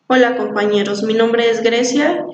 Hola compañeros, mi nombre es Grecia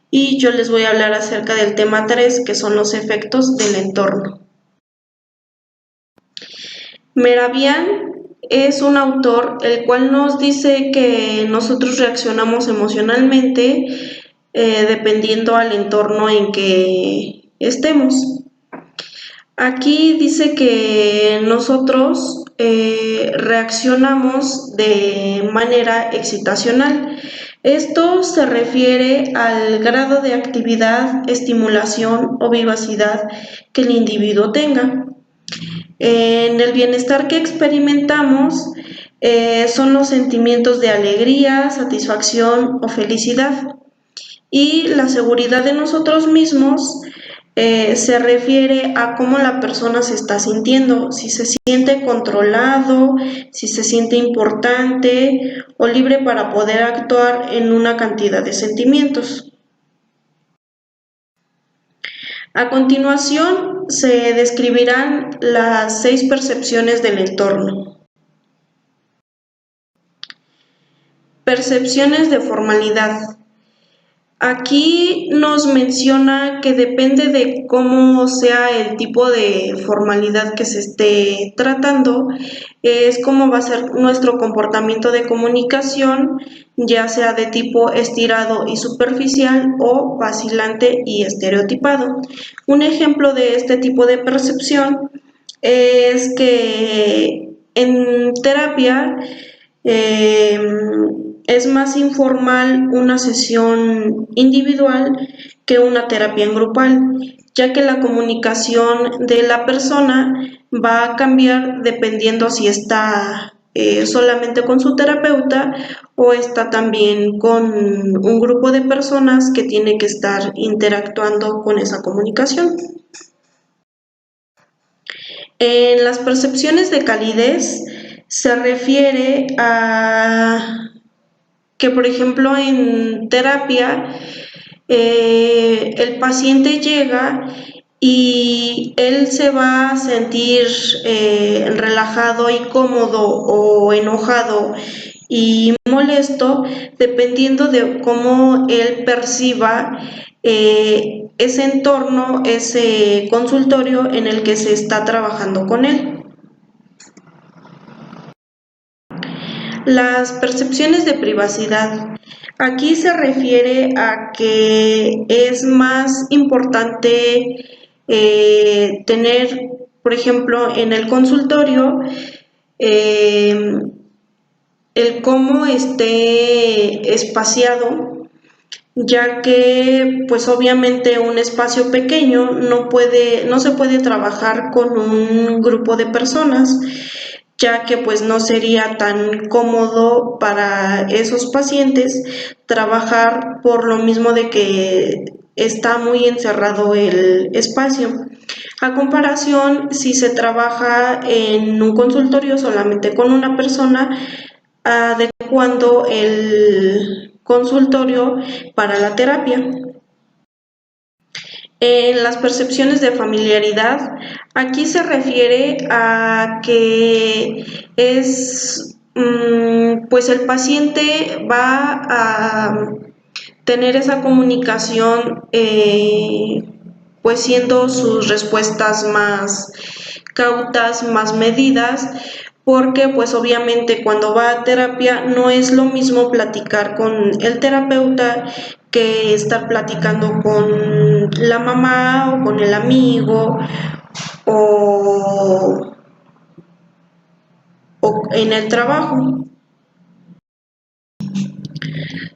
y yo les voy a hablar acerca del tema 3, que son los efectos del entorno. Meravian es un autor el cual nos dice que nosotros reaccionamos emocionalmente dependiendo al entorno en que estemos. Aquí dice que nosotros reaccionamos de manera excitacional. Esto se refiere al grado de actividad, estimulación o vivacidad que el individuo tenga. En el bienestar que experimentamos son los sentimientos de alegría, satisfacción o felicidad. Y la seguridad de nosotros mismos se refiere a cómo la persona se está sintiendo, si se siente controlado, si se siente importante o libre para poder actuar en una cantidad de sentimientos. A continuación se describirán las 6 percepciones del entorno. Percepciones de formalidad. Aquí nos menciona que depende de cómo sea el tipo de formalidad que se esté tratando, es cómo va a ser nuestro comportamiento de comunicación, ya sea de tipo estirado y superficial o vacilante y estereotipado. Un ejemplo de este tipo de percepción es que en terapia es más informal una sesión individual que una terapia en grupal, ya que la comunicación de la persona va a cambiar dependiendo si está solamente con su terapeuta o está también con un grupo de personas que tiene que estar interactuando con esa comunicación. En las percepciones de calidez se refiere a que, por ejemplo, en terapia el paciente llega y él se va a sentir relajado y cómodo o enojado y molesto dependiendo de cómo él perciba ese entorno, ese consultorio en el que se está trabajando con él. Las percepciones de privacidad. Aquí se refiere a que es más importante tener, por ejemplo, en el consultorio, el cómo esté espaciado, ya que pues obviamente un espacio pequeño no se puede trabajar con un grupo de personas, ya que pues no sería tan cómodo para esos pacientes trabajar por lo mismo de que está muy encerrado el espacio. A comparación, si se trabaja en un consultorio solamente con una persona, adecuando el consultorio para la terapia. En las percepciones de familiaridad, aquí se refiere a que es, pues el paciente va a tener esa comunicación, pues siendo sus respuestas más cautas, más medidas, porque pues obviamente cuando va a terapia no es lo mismo platicar con el terapeuta que estar platicando con la mamá o con el amigo o, o en el trabajo.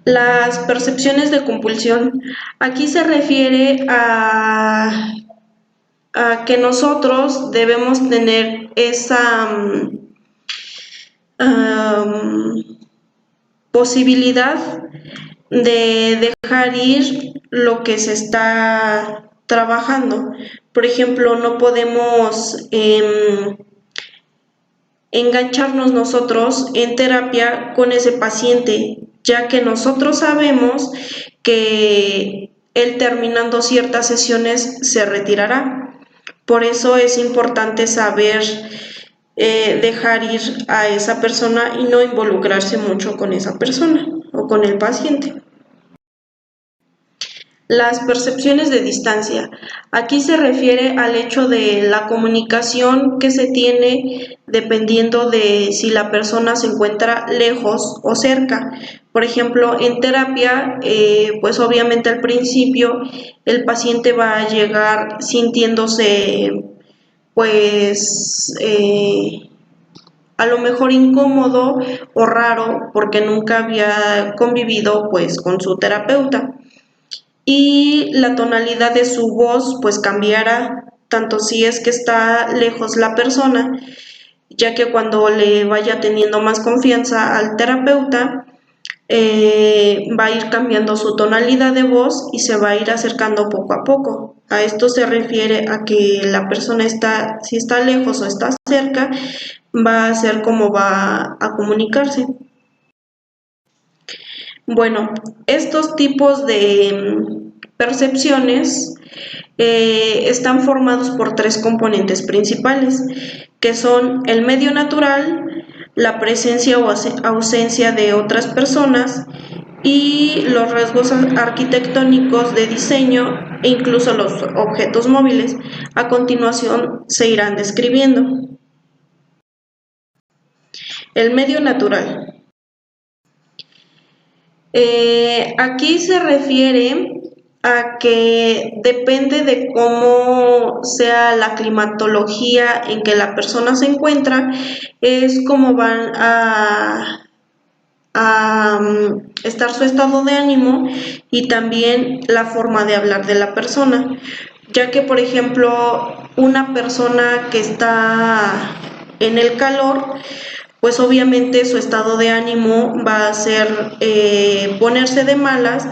Las percepciones de compulsión. Aquí se refiere a que nosotros debemos tener esa posibilidad de dejar ir lo que se está trabajando. Por ejemplo, no podemos engancharnos nosotros en terapia con ese paciente, ya que nosotros sabemos que él terminando ciertas sesiones se retirará. Por eso es importante saber dejar ir a esa persona y no involucrarse mucho con esa persona. o con el paciente. Las percepciones de distancia. Aquí se refiere al hecho de la comunicación que se tiene dependiendo de si la persona se encuentra lejos o cerca. Por ejemplo, en terapia, pues obviamente al principio el paciente va a llegar sintiéndose pues a lo mejor incómodo o raro porque nunca había convivido pues con su terapeuta. Y la tonalidad de su voz pues cambiará, tanto si es que está lejos la persona, ya que cuando le vaya teniendo más confianza al terapeuta, va a ir cambiando su tonalidad de voz y se va a ir acercando poco a poco. A esto se refiere a que la persona está, si está lejos o está cerca, va a ser como va a comunicarse. Bueno, estos tipos de percepciones están formados por tres componentes principales, que son el medio natural, la presencia o ausencia de otras personas y los rasgos arquitectónicos de diseño e incluso los objetos móviles. A continuación se irán describiendo. El medio natural. Aquí se refiere a que depende de cómo sea la climatología en que la persona se encuentra, es como van a estar su estado de ánimo y también la forma de hablar de la persona, ya que por ejemplo una persona que está en el calor, pues obviamente su estado de ánimo va a ser ponerse de malas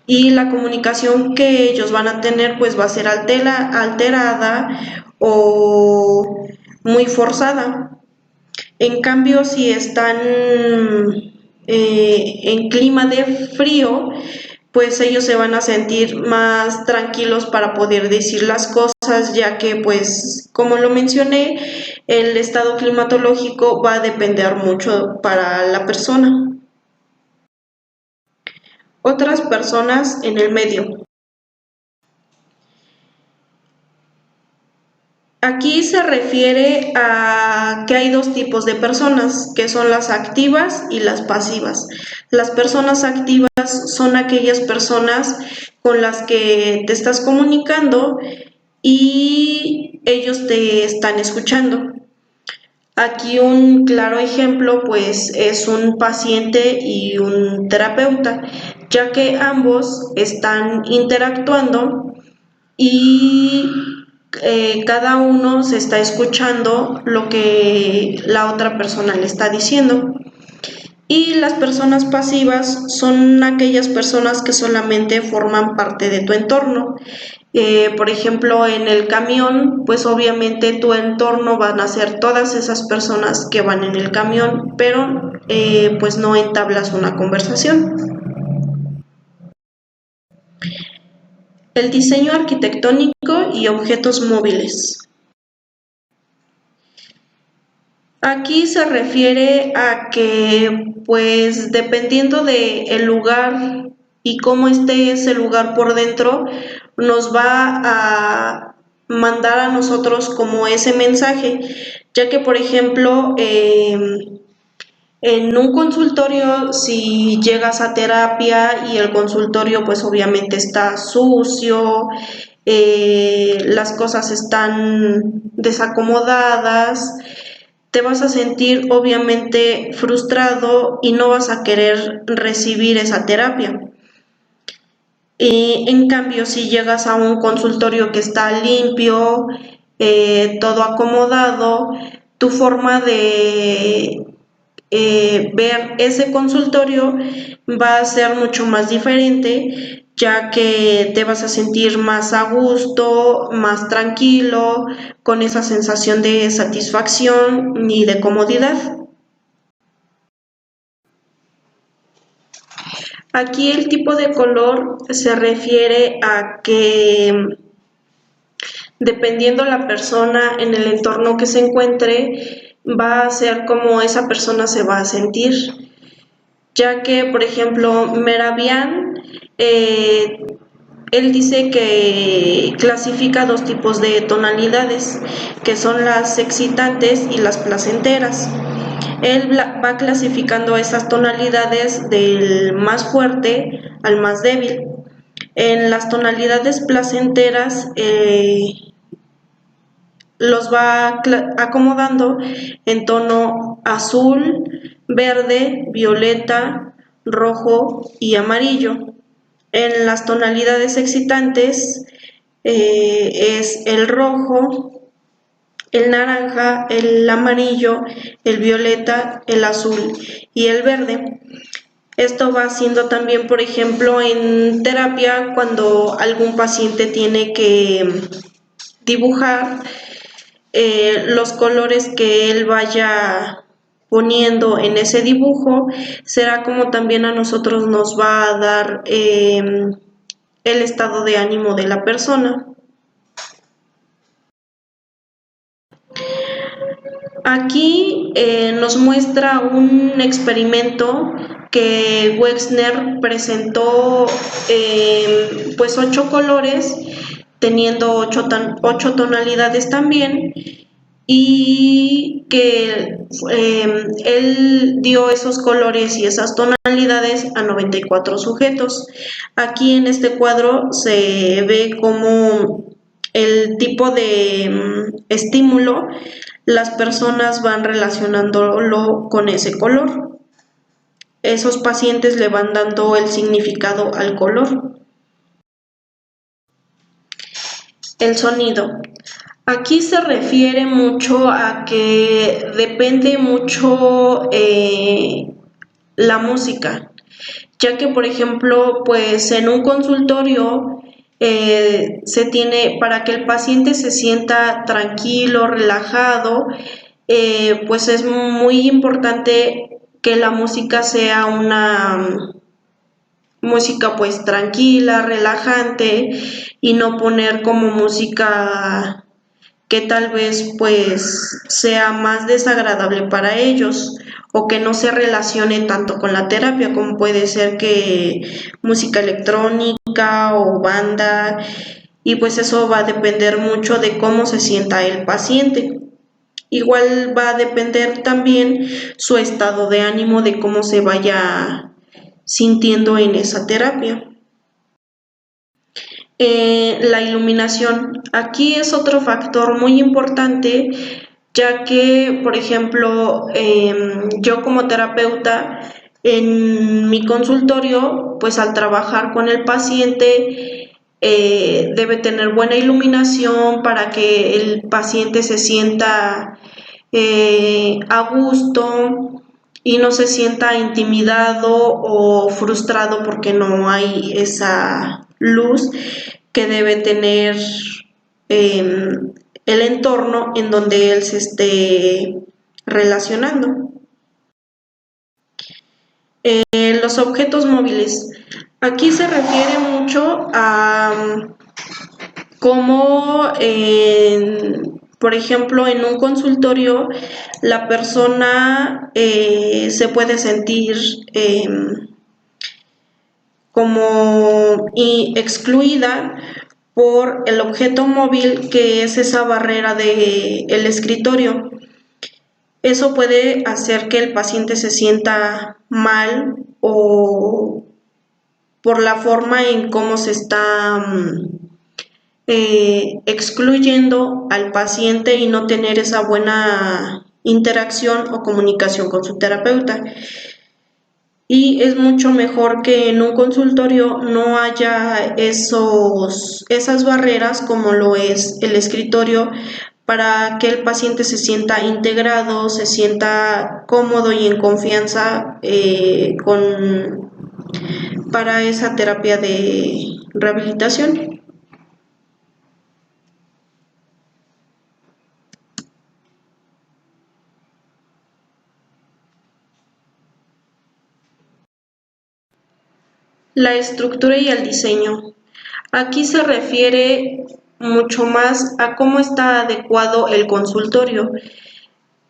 y la comunicación que ellos van a tener pues va a ser alterada o muy forzada. En cambio, si están en clima de frío, pues ellos se van a sentir más tranquilos para poder decir las cosas, ya que pues como lo mencioné, el estado climatológico va a depender mucho para la persona. Otras personas en el medio. Aquí se refiere a que hay dos tipos de personas, que son las activas y las pasivas. Las personas activas son aquellas personas con las que te estás comunicando y ellos te están escuchando. Aquí un claro ejemplo pues es un paciente y un terapeuta, ya que ambos están interactuando y cada uno se está escuchando lo que la otra persona le está diciendo. Y las personas pasivas son aquellas personas que solamente forman parte de tu entorno. Por ejemplo, en el camión, pues obviamente tu entorno van a ser todas esas personas que van en el camión, pero pues no entablas una conversación. El diseño arquitectónico y objetos móviles. Aquí se refiere a que, pues, dependiendo del lugar y cómo esté ese lugar por dentro, nos va a mandar a nosotros como ese mensaje, ya que, por ejemplo, en un consultorio, si llegas a terapia y el consultorio, pues, obviamente está sucio, las cosas están desacomodadas, te vas a sentir obviamente frustrado y no vas a querer recibir esa terapia. En cambio, si llegas a un consultorio que está limpio, todo acomodado, tu forma de ver ese consultorio va a ser mucho más diferente, ya que te vas a sentir más a gusto, más tranquilo, con esa sensación de satisfacción y de comodidad. Aquí el tipo de color se refiere a que dependiendo la persona en el entorno que se encuentre, va a ser como esa persona se va a sentir. ya que, por ejemplo, Meravian, él dice que clasifica dos tipos de tonalidades, que son las excitantes y las placenteras. Él va clasificando esas tonalidades del más fuerte al más débil. En las tonalidades placenteras los va acomodando en tono azul, verde, violeta, rojo y amarillo. En las tonalidades excitantes es el rojo, el naranja, el amarillo, el violeta, el azul y el verde. Esto va haciendo también, por ejemplo, en terapia cuando algún paciente tiene que dibujar los colores que él vaya poniendo en ese dibujo, será como también a nosotros nos va a dar el estado de ánimo de la persona. Aquí nos muestra un experimento que Wexner presentó pues 8 colores, teniendo 8 tonalidades también, y que él dio esos colores y esas tonalidades a 94 sujetos. Aquí en este cuadro se ve como el tipo de estímulo las personas van relacionándolo con ese color. Esos pacientes le van dando el significado al color. El sonido. Aquí se refiere mucho a que depende mucho la música, ya que por ejemplo, pues en un consultorio se tiene, para que el paciente se sienta tranquilo, relajado, pues es muy importante que la música sea una música pues tranquila, relajante, y no poner como música que tal vez pues sea más desagradable para ellos o que no se relacione tanto con la terapia, como puede ser que música electrónica o banda, y pues eso va a depender mucho de cómo se sienta el paciente. Igual va a depender también su estado de ánimo, de cómo se vaya sintiendo en esa terapia. La iluminación. Aquí es otro factor muy importante, ya que, por ejemplo, yo como terapeuta en mi consultorio, pues al trabajar con el paciente, debe tener buena iluminación para que el paciente se sienta a gusto y no se sienta intimidado o frustrado porque no hay esa luz que debe tener el entorno en donde él se esté relacionando. Los objetos móviles. Aquí se refiere mucho a cómo, por ejemplo, en un consultorio la persona se puede sentir como excluida por el objeto móvil, que es esa barrera del escritorio. Eso puede hacer que el paciente se sienta mal o por la forma en cómo se está excluyendo al paciente y no tener esa buena interacción o comunicación con su terapeuta. Y es mucho mejor que en un consultorio no haya esas barreras como lo es el escritorio, para que el paciente se sienta integrado, se sienta cómodo y en confianza para esa terapia de rehabilitación. La estructura y el diseño. Aquí se refiere mucho más a cómo está adecuado el consultorio.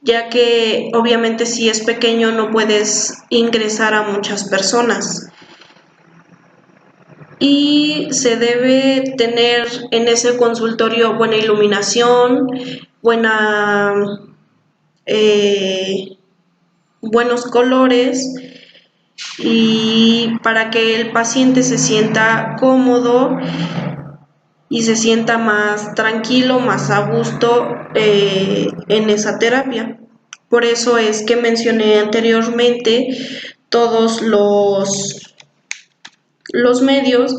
ya que obviamente si es pequeño no puedes ingresar a muchas personas. Y se debe tener en ese consultorio buena iluminación, buena, buenos colores, y para que el paciente se sienta cómodo y se sienta más tranquilo, más a gusto en esa terapia. Por eso es que mencioné anteriormente todos los medios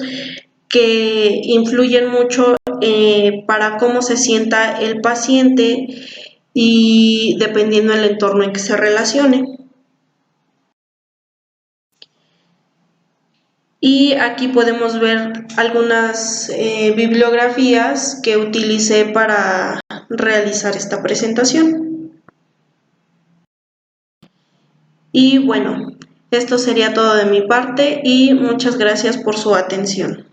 que influyen mucho para cómo se sienta el paciente y dependiendo del entorno en que se relacione. Y aquí podemos ver algunas bibliografías que utilicé para realizar esta presentación. Y bueno, esto sería todo de mi parte y muchas gracias por su atención.